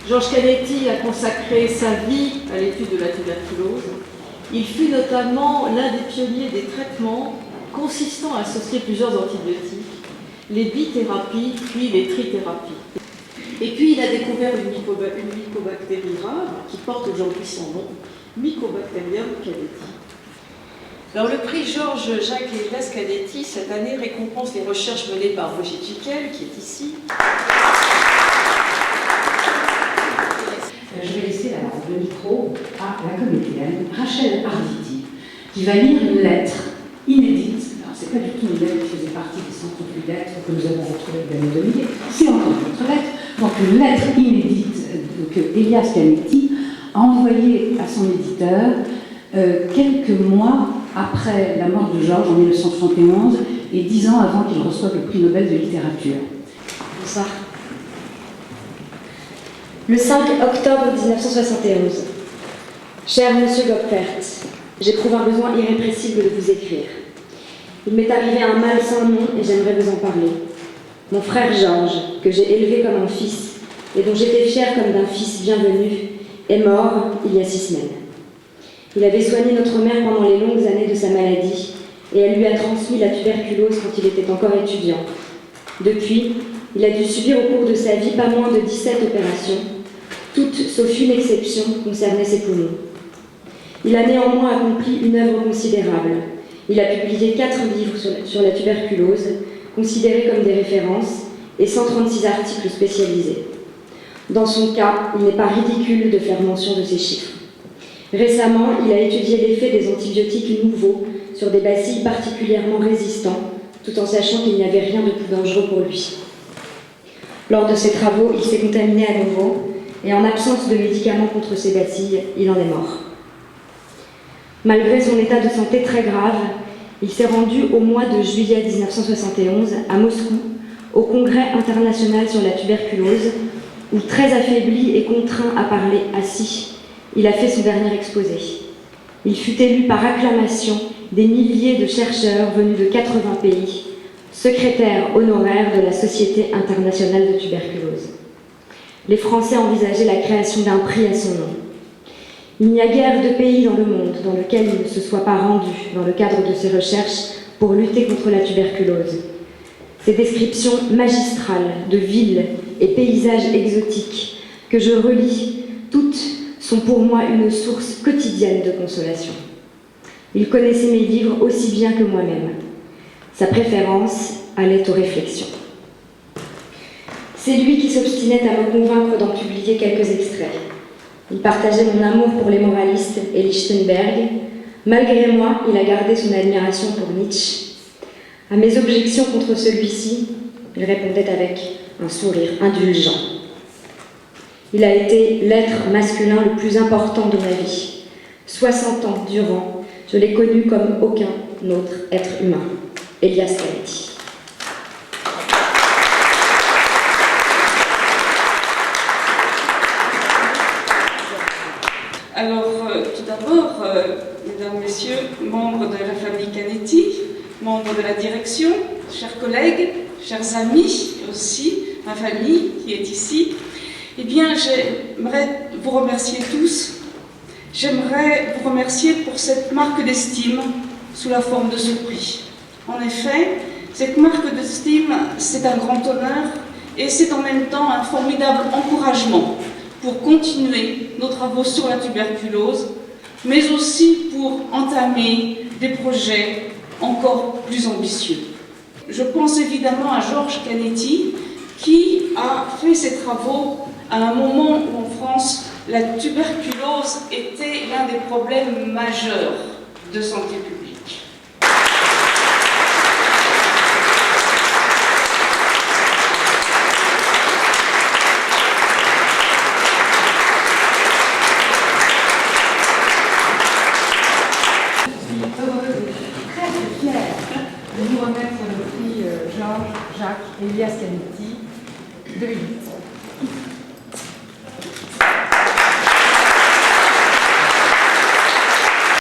Georges Canetti a consacré sa vie à l'étude de la tuberculose. Il fut notamment l'un des pionniers des traitements consistant à associer plusieurs antibiotiques, les bithérapies puis les trithérapies. Et puis il a découvert une mycobactérie rare qui porte aujourd'hui son nom, Mycobacterium canetti. Alors, le prix Georges-Jacques Elias Canetti cette année récompense les recherches menées par Brigitte Gicquel, qui est ici. Je vais laisser le micro à la comédienne Rachel Arditi, qui va lire une lettre inédite. Alors, c'est pas du tout une lettre qui faisait partie des 138 lettres que nous avons retrouvées l'année 2000, c'est encore une autre lettre. Donc, une lettre inédite que Elias Canetti a envoyée à son éditeur quelques mois après la mort de Georges en 1971 et 10 ans avant qu'il reçoive le prix Nobel de littérature. Bonsoir. Le 5 octobre 1971. Cher Monsieur Gopfert, j'éprouve un besoin irrépressible de vous écrire. Il m'est arrivé un mal sans nom et j'aimerais vous en parler. Mon frère Georges, que j'ai élevé comme un fils et dont j'étais fière comme d'un fils bienvenu, est mort il y a 6 semaines. Il avait soigné notre mère pendant les longues années de sa maladie et elle lui a transmis la tuberculose quand il était encore étudiant. Depuis, il a dû subir au cours de sa vie pas moins de 17 opérations. Toutes, sauf une exception, concernaient ses poumons. Il a néanmoins accompli une œuvre considérable. Il a publié 4 livres sur la tuberculose, considérés comme des références, et 136 articles spécialisés. Dans son cas, il n'est pas ridicule de faire mention de ces chiffres. Récemment, il a étudié l'effet des antibiotiques nouveaux sur des bacilles particulièrement résistants, tout en sachant qu'il n'y avait rien de plus dangereux pour lui. Lors de ses travaux, il s'est contaminé à nouveau, et en absence de médicaments contre ces bacilles, il en est mort. Malgré son état de santé très grave, il s'est rendu au mois de juillet 1971 à Moscou, au Congrès international sur la tuberculose, où, très affaibli et contraint à parler assis, il a fait son dernier exposé. Il fut élu par acclamation des milliers de chercheurs venus de 80 pays, secrétaire honoraire de la Société internationale de tuberculose. Les Français envisageaient la création d'un prix à son nom. Il n'y a guère de pays dans le monde dans lequel il ne se soit pas rendu dans le cadre de ses recherches pour lutter contre la tuberculose. Ces descriptions magistrales de villes et paysages exotiques que je relis, toutes sont pour moi une source quotidienne de consolation. Il connaissait mes livres aussi bien que moi-même. Sa préférence allait aux réflexions. C'est lui qui s'obstinait à me convaincre d'en publier quelques extraits. Il partageait mon amour pour les moralistes et Lichtenberg. Malgré moi, il a gardé son admiration pour Nietzsche. À mes objections contre celui-ci, il répondait avec un sourire indulgent. Il a été l'être masculin le plus important de ma vie. 60 ans durant, je l'ai connu comme aucun autre être humain. Elias Canetti. Alors, tout d'abord, mesdames, messieurs, membres de la famille Canetti, membres de la direction, chers collègues, chers amis, et aussi ma famille qui est ici, eh bien, j'aimerais vous remercier tous. J'aimerais vous remercier pour cette marque d'estime sous la forme de ce prix. En effet, cette marque d'estime, c'est un grand honneur et c'est en même temps un formidable encouragement pour continuer nos travaux sur la tuberculose, mais aussi pour entamer des projets encore plus ambitieux. Je pense évidemment à Georges Canetti, qui a fait ses travaux à un moment où en France, la tuberculose était l'un des problèmes majeurs de santé publique. De vous remettre le prix Georges-Jacques Elias Canetti 2008.